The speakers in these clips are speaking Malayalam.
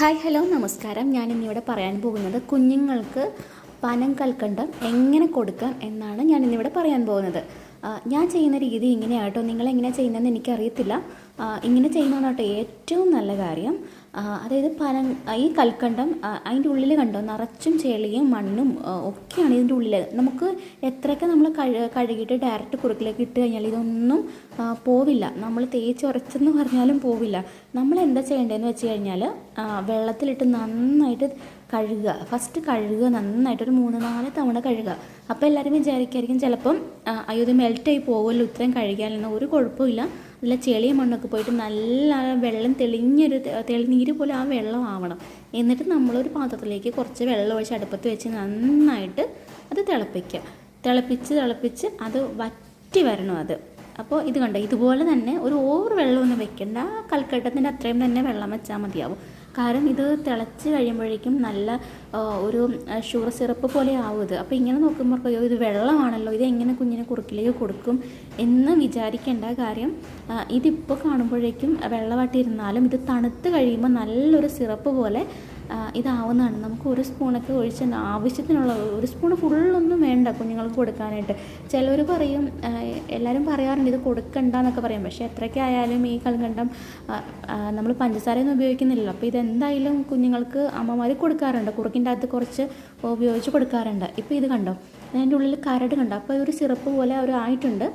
ഹായ് ഹലോ നമസ്കാരം. ഞാനിന്നിവിടെ പറയാൻ പോകുന്നത് കുഞ്ഞുങ്ങൾക്ക് പനം കൽക്കണ്ടം എങ്ങനെ കൊടുക്കാം എന്നാണ് ഞാനിന്നിവിടെ പറയാൻ പോകുന്നത്. ഞാൻ ചെയ്യുന്ന രീതി ഇങ്ങനെയാട്ടോ. നിങ്ങളെങ്ങനെ ചെയ്യുന്നതെന്ന് എനിക്കറിയത്തില്ല. ഇങ്ങനെ ചെയ്യുന്നതാണ് കേട്ടോ ഏറ്റവും നല്ല കാര്യം. അതായത് ഈ കൽക്കണ്ടം അതിൻ്റെ ഉള്ളിൽ കണ്ടോ നിറച്ചും ചെളിയും മണ്ണും ഒക്കെയാണ് ഇതിൻ്റെ ഉള്ളിൽ. നമുക്ക് എത്രയൊക്കെ നമ്മൾ കഴുകിയിട്ട് ഡയറക്റ്റ് കുറുക്കിലേക്ക് ഇട്ട് കഴിഞ്ഞാൽ ഇതൊന്നും പോവില്ല. നമ്മൾ തേച്ചുരച്ചെന്ന് പറഞ്ഞാലും പോവില്ല. നമ്മൾ എന്താ ചെയ്യേണ്ടതെന്ന് വെച്ച് കഴിഞ്ഞാൽ വെള്ളത്തിലിട്ട് നന്നായിട്ട് കഴുകുക. ഫസ്റ്റ് കഴുകുക, നന്നായിട്ട് ഒരു 3-4 തവണ കഴുകുക. അപ്പോൾ എല്ലാവരും വിചാരിക്കായിരിക്കും ചിലപ്പം അയ്യോ ഇത് മെൽറ്റായി പോകുമല്ലോ ഇത്രയും കഴുകിയാലെന്ന്. ഒരു കുഴപ്പമില്ല. നല്ല ചെളിയും മണ്ണൊക്കെ പോയിട്ട് നല്ല വെള്ളം തെളിഞ്ഞൊരു തെളിനീര് പോലെ ആ വെള്ളം ആവണം. എന്നിട്ട് നമ്മളൊരു പാത്രത്തിലേക്ക് കുറച്ച് വെള്ളം ഒഴിച്ച് അടുപ്പത്ത് വെച്ച് നന്നായിട്ട് അത് തിളപ്പിച്ച് അത് വറ്റി വരണം അത്. അപ്പോൾ ഇത് കണ്ടോ, ഇതുപോലെ തന്നെ ഒരു ഓവർ വെള്ളമൊന്നും വെക്കേണ്ട. കൽക്കട്ടത്തിൻ്റെ അത്രയും തന്നെ വെള്ളം വെച്ചാൽ മതിയാവും. കാരണം ഇത് തിളച്ച് കഴിയുമ്പോഴേക്കും നല്ല ഒരു ഷുഗർ സിറപ്പ് പോലെ ആവും ഇത്. അപ്പോൾ ഇങ്ങനെ നോക്കുമ്പോൾ അയ്യോ ഇത് വെള്ളമാണല്ലോ, ഇത് എങ്ങനെ കുഞ്ഞിനെ കുറുക്കിലേക്ക് കൊടുക്കും എന്ന് വിചാരിക്കേണ്ട. കാര്യം ഇതിപ്പോൾ കാണുമ്പോഴേക്കും വെള്ളമായിട്ടിരുന്നാലും ഇത് തണുത്ത് കഴിയുമ്പോൾ നല്ലൊരു സിറപ്പ് പോലെ ഇതാവുന്നതാണ്. നമുക്ക് ഒരു സ്പൂണൊക്കെ ഒഴിച്ച് ആവശ്യത്തിനുള്ള, ഒരു സ്പൂൺ ഫുള്ളൊന്നും വേണ്ട കുഞ്ഞുങ്ങൾക്ക് കൊടുക്കാനായിട്ട്. ചിലവർ പറയും, എല്ലാവരും പറയാറുണ്ട് ഇത് കൊടുക്കണ്ടെന്നൊക്കെ പറയും. പക്ഷേ എത്രയൊക്കെ ആയാലും ഈ കൽക്കണ്ടം നമ്മൾ പഞ്ചസാരയൊന്നും ഉപയോഗിക്കുന്നില്ലല്ലോ. അപ്പോൾ ഇതെന്തായാലും കുഞ്ഞുങ്ങൾക്ക് അമ്മമാർ കൊടുക്കാറുണ്ട്, കുറുക്കിൻ്റെ അകത്ത് കുറച്ച് ഉപയോഗിച്ച് കൊടുക്കാറുണ്ട്. ഇപ്പോൾ ഇത് കണ്ടോ, അതിൻ്റെ ഉള്ളിൽ കരട് കണ്ടോ. അപ്പോൾ ഒരു സിറപ്പ് പോലെ ആയിട്ടുണ്ട്.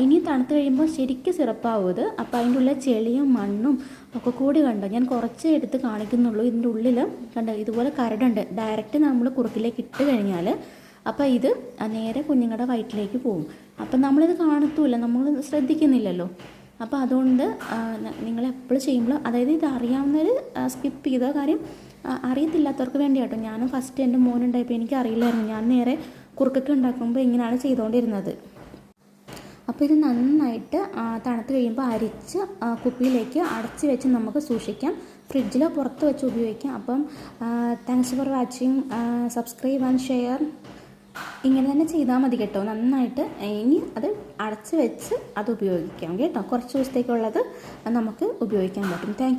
ഇനി തണുത്ത് കഴിയുമ്പോൾ ശരിക്കും സിറപ്പാവും ഇത്. അപ്പോൾ അതിൻ്റെ ഉള്ളിൽ ചെളിയും മണ്ണും ഒക്കെ കൂടി കണ്ടോ. ഞാൻ കുറച്ച് എടുത്ത് കാണിക്കുന്നുള്ളൂ. ഇതിൻ്റെ ഉള്ളിൽ കണ്ടോ ഇതുപോലെ കരടുണ്ട്. ഡയറക്റ്റ് നമ്മൾ കുറുക്കിലേക്ക് ഇട്ട് കഴിഞ്ഞാൽ അപ്പോൾ ഇത് നേരെ കുഞ്ഞുങ്ങളുടെ വയറ്റിലേക്ക് പോകും. അപ്പം നമ്മളിത് കാണത്തുമില്ല, നമ്മൾ ശ്രദ്ധിക്കുന്നില്ലല്ലോ. അപ്പോൾ അതുകൊണ്ട് നിങ്ങളെപ്പോഴും ചെയ്യുമ്പോൾ, അതായത് ഇത് അറിയാവുന്നവർ സ്കിപ്പ് ചെയ്ത കാര്യം, അറിയത്തില്ലാത്തവർക്ക് വേണ്ടി കേട്ടോ. ഞാനും ഫസ്റ്റ് എൻ്റെ മോനുണ്ടായപ്പോൾ എനിക്ക് അറിയില്ലായിരുന്നു. ഞാൻ നേരെ കുറുക്കൊക്കെ ഉണ്ടാക്കുമ്പോൾ ഇങ്ങനെയാണ് ചെയ്തുകൊണ്ടിരുന്നത്. അപ്പോൾ ഇത് നന്നായിട്ട് തണുത്ത് കഴിയുമ്പോൾ അരിച്ച് കുപ്പിയിലേക്ക് അടച്ച് വെച്ച് നമുക്ക് സൂക്ഷിക്കാം. ഫ്രിഡ്ജിലോ പുറത്ത് വെച്ച് ഉപയോഗിക്കാം. അപ്പം thanks for watching. Subscribe and share. ഇങ്ങനെ തന്നെ ചെയ്താൽ മതി കേട്ടോ. നന്നായിട്ട് ഇനി അത് അടച്ച് വെച്ച് അത് ഉപയോഗിക്കാം കേട്ടോ. കുറച്ച് ദിവസത്തേക്കുള്ളത് നമുക്ക് ഉപയോഗിക്കാൻ പറ്റും. Thank you.